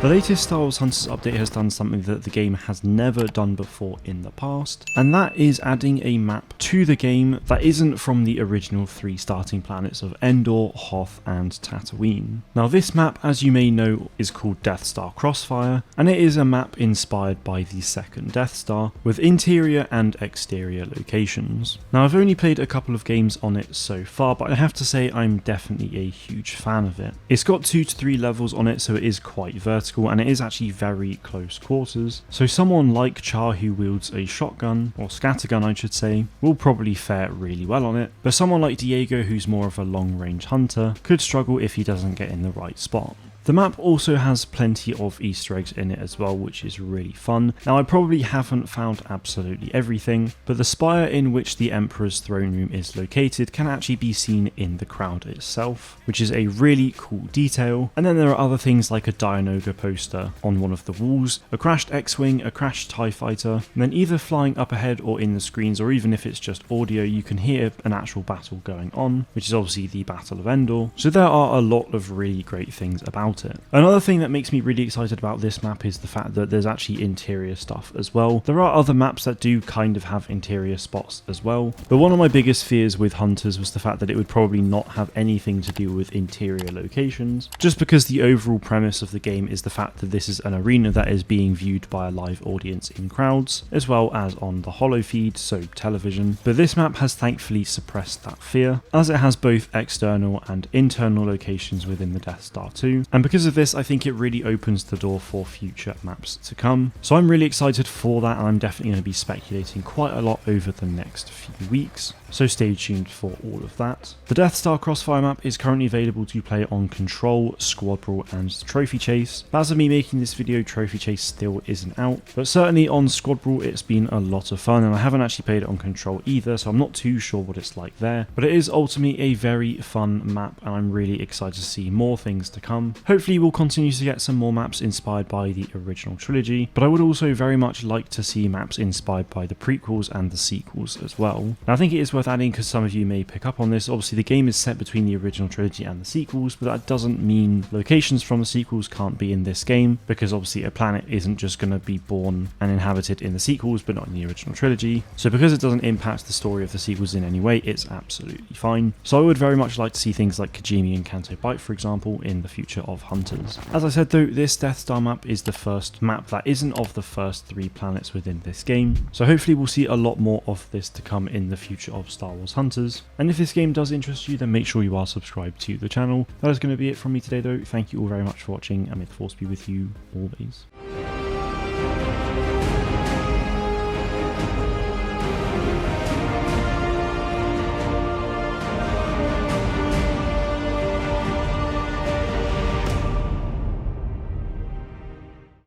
The latest Star Wars Hunters update has done something that the game has never done before in the past, and that is adding a map to the game that isn't from the original 3 starting planets of Endor, Hoth and Tatooine. Now this map, as you may know, is called Death Star Crossfire, and it is a map inspired by the second Death Star, with interior and exterior locations. Now I've only played a couple of games on it so far, but I have to say I'm definitely a huge fan of it. It's got 2 to 3 levels on it, so it is quite vertical, and it is actually very close quarters, so someone like Char, who wields a shotgun, or scattergun I should say, will probably fare really well on it, but someone like Diego, who's more of a long range hunter, could struggle if he doesn't get in the right spot. The map also has plenty of Easter eggs in it as well, which is really fun. Now I probably haven't found absolutely everything, but the spire in which the Emperor's throne room is located can actually be seen in the crowd itself, which is a really cool detail. And then there are other things like a Dianoga poster on one of the walls, a crashed X-Wing, a crashed TIE fighter, and then either flying up ahead or in the screens, or even if it's just audio, you can hear an actual battle going on, which is obviously the Battle of Endor. So there are a lot of really great things about it. Another thing that makes me really excited about this map is the fact that there's actually interior stuff as well. There are other maps that do kind of have interior spots as well, but one of my biggest fears with Hunters was the fact that it would probably not have anything to do with interior locations, just because the overall premise of the game is the fact that this is an arena that is being viewed by a live audience in crowds, as well as on the holo feed, so television. But this map has thankfully suppressed that fear, as it has both external and internal locations within the Death Star 2, and because of this I think it really opens the door for future maps to come. So I'm really excited for that, and I'm definitely going to be speculating quite a lot over the next few weeks, so stay tuned for all of that. The Death Star Crossfire map is currently available to play on Control, Squad Brawl and Trophy Chase, but as of me making this video, Trophy Chase still isn't out, but certainly on Squad Brawl it's been a lot of fun, and I haven't actually played it on Control either, so I'm not too sure what it's like there, but it is ultimately a very fun map, and I'm really excited to see more things to come. Hopefully we'll continue to get some more maps inspired by the original trilogy, but I would also very much like to see maps inspired by the prequels and the sequels as well. Now I think it is worth adding, because some of you may pick up on this, obviously the game is set between the original trilogy and the sequels, but that doesn't mean locations from the sequels can't be in this game, because obviously a planet isn't just going to be born and inhabited in the sequels but not in the original trilogy, so because it doesn't impact the story of the sequels in any way, it's absolutely fine. So I would very much like to see things like Kijimi and Canto Bight, for example, in the future of Hunters. As I said though, this Death Star map is the first map that isn't of the first 3 planets within this game, so hopefully we'll see a lot more of this to come in the future of Star Wars Hunters. And if this game does interest you, then make sure you are subscribed to the channel. That is going to be it from me today though. Thank you all very much for watching, and may the force be with you always.